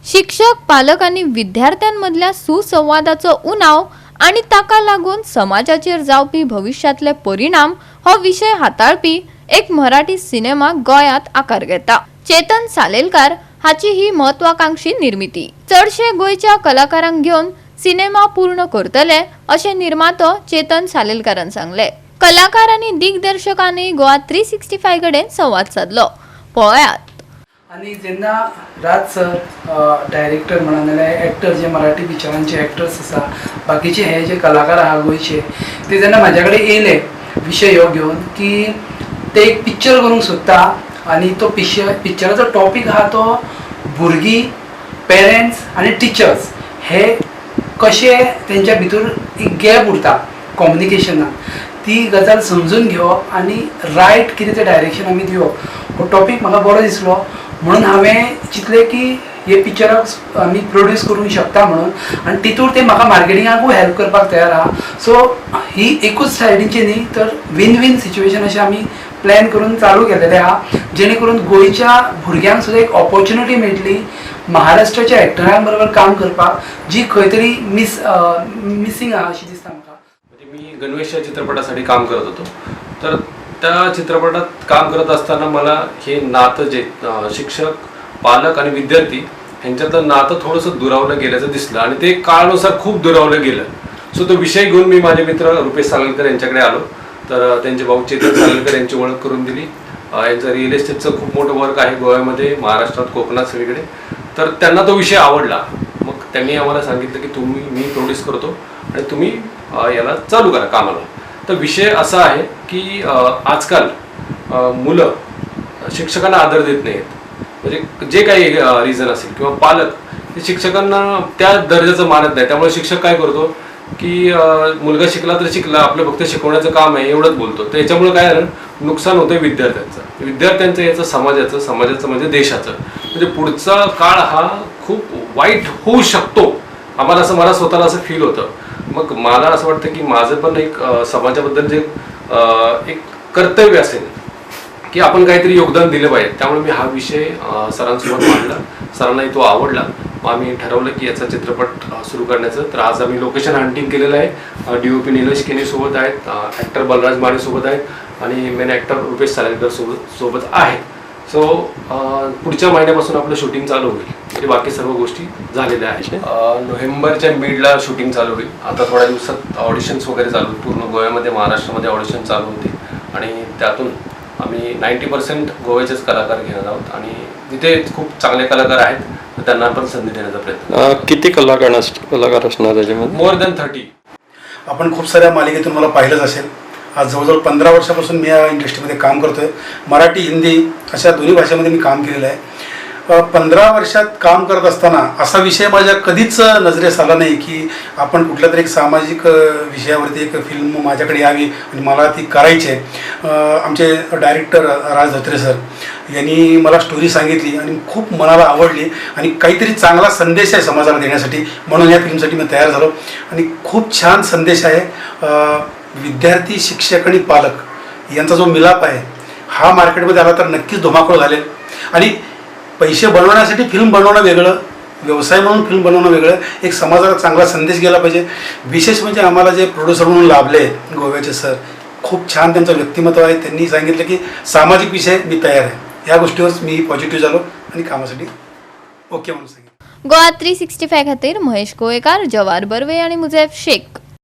शिक्षक, पालक आणि विद्यार्थ्यांमधल्या सुसंवादाचं उणाव आणि ताका लागून समाजाचेर जावपी भविष्यातले परिणाम हो विषय हाताळपी एक मराठी सिनेमा गोयात आकार घेता। चेतन सालेलकार हाची ही महत्वाकांक्षी निर्मिती चडशे गोयच्या कलाकारांक घेऊन सिनेमा पूर्ण करतले अशें निर्मातो चेतन सालेलकारान सांगले। कलाकार आणि दिग्दर्शकांनी गोवा 365 कडेन संवाद साधलो। पळयात। आणि जेन्ना राज सर डायरेक्टर म्हणा नाल्यार एक्टर जे मराठी पिक्चरांचे एक्टर्स आसा बाकीचे हे जे कलाकार आहा गोंयचे ते जेन्ना म्हाज्या कडेन येयले विशय ह्यो घेवन की ते एक पिक्चर करूंक सोदता आणि तो पिक्चराचो टॉपीक आहा तो भुरगीं, पेरेंट्स आणि टिचर्स हे कशे तेंच्या भितर एक गॅप उरता कम्युनिकेशनान ती गजाल समजून घेवप आणि रायट कितें तें डायरेक्शन आमी दिवप हो टॉपीक म्हाका बरो दिसलो म्हणून हांवें चिंतलें की हे पिक्चराक आमी प्रोड्यूस करूंक शकता म्हणून आनी तितूर ते म्हाका मार्केटिंगाकूय हेल्प करपाक तयार आहा। सो ही एकूच सायडीची न्ही तर विन विन सिच्युएशन अशें आमी प्लॅन करून चालू केलेलें आहा जेणे करून गोंयच्या भुरग्यांक सुद्दां एक ऑपॉर्च्युनिटी मेळटली महाराष्ट्राच्या एक्टरां बरोबर काम करपाक जी खंय तरी मिसींग आहा अशी दिसता म्हाका। मी गणवेश या चित्रपटासाठी काम करत होतो तर त्या चित्रपटात काम करत असताना मला हे नातं जे शिक्षक, पालक आणि विद्यार्थी यांच्यातलं नातं थोडंसं दुरावलं गेल्याचं दिसलं आणि ते काळानुसार खूप दुरावलं गेलं। सो तो विषय घेऊन मी माझे मित्र रुपेश सालेलकर यांच्याकडे आलो तर त्यांचे भाऊ चेतन सालेलकर यांची ओळख करून दिली। यांचं रिअल इस्टेटचं खूप मोठं वर्क आहे गोव्यामध्ये, महाराष्ट्रात, कोकणात सगळीकडे। तर त्यांना तो विषय आवडला। मग त्यांनी आम्हाला सांगितलं की मी प्रोड्यूस करतो आणि तुम्ही याला चालू करा कामाला। तर विषय असा आहे की आजकाल मुलं शिक्षकांना आदर देत नाहीत, म्हणजे जे काही रिझन असेल किंवा पालक ते शिक्षकांना त्या दर्जाचं मानत नाही। त्यामुळे शिक्षक काय करतो की मुलगा शिकला तर शिकला, आपलं फक्त शिकवण्याचं काम आहे एवढंच बोलतो। तर याच्यामुळे काय झालं, नुकसान होतं विद्यार्थ्यांचं याचं समाजाचं म्हणजे देशाचं। म्हणजे पुढचा काळ हा खूप वाईट होऊ शकतो आम्हाला असं, मला स्वतःला असं फील होतं। मग मला असं वाटतं की माझं पण एक समाजाबद्दल जे एक कर्तव्य असेल की आपण काहीतरी योगदान दिलं पाहिजे। त्यामुळे मी हा विषय सरांसोबत मांडला, सरांनाही तो आवडला। मग आम्ही ठरवलं की याचा चित्रपट सुरू करण्याचं। तर आज आम्ही लोकेशन हंटिंग केलेलं आहे। DOP निलेश केनी सोबत आहेत, ॲक्टर बलराज माने सोबत आहेत आणि मेन ॲक्टर रुपेश सालेलकर सोबत आहे। सो पुढच्या महिन्यापासून आपलं शूटिंग चालू होईल, म्हणजे बाकी सर्व गोष्टी झालेल्या आहेत। नोव्हेंबरच्या मिडला शूटिंग चालू होईल। आता थोड्या दिवसात ऑडिशन्स वगैरे चालू होईल, पूर्ण गोव्यामध्ये महाराष्ट्रामध्ये ऑडिशन चालू होतील आणि त्यातून आम्ही 90% गोव्याचेच कलाकार घेणार आहोत आणि तिथे खूप चांगले कलाकार आहेत तर त्यांना पण संधी देण्याचा प्रयत्न। किती कलाकार असणार त्याच्यामध्ये? More than 30। आपण खूप साऱ्या मालिकेतून मला पाहिलंच असेल। आज जवळजवळ 15 वर्षापासून मी या इंडस्ट्रीमध्ये काम करतोय। मराठी, हिंदी अशा दोन्ही भाषेमध्ये मी काम केलेलं आहे। 15 वर्षात काम करत असताना असा विषय माझ्या कधीच नजरेस आला नाही की आपण कुठल्या तरी एक सामाजिक विषयावरती एक फिल्म माझ्याकडे यावी आणि मला ती करायची आहे। आमचे डायरेक्टर राज धोत्रे सर यांनी मला स्टोरी सांगितली आणि खूप मनाला आवडली आणि काहीतरी चांगला संदेश आहे समाजाला देण्यासाठी, म्हणून या फिल्मसाठी मी तयार झालो। आणि खूप छान संदेश आहे। विद्यार्थी, शिक्षक आणि पालक यांचा जो मिलाप आहे हा मार्केटमध्ये आला तर नक्कीच धुमाकूळ घालेल। आणि पैसे बनवण्यासाठी फिल्म बनवणं वेगळं, व्यवसाय म्हणून फिल्म बनवणं वेगळं, एक समाजाला चांगला संदेश गेला पाहिजे। विशेष म्हणजे आम्हाला जे प्रोड्युसर म्हणून लाभले गोव्याचे सर, खूप छान त्यांचं व्यक्तिमत्व आहे। त्यांनी सांगितलं की सामाजिक विषय मी तयार आहे। या गोष्टीवर मी पॉझिटिव्ह झालो आणि कामासाठी ओके म्हणून सांगितलं। गोवा 365 खातीर महेश गोयेकार, जवाहर बर्वे आणि मुझेफ शेख।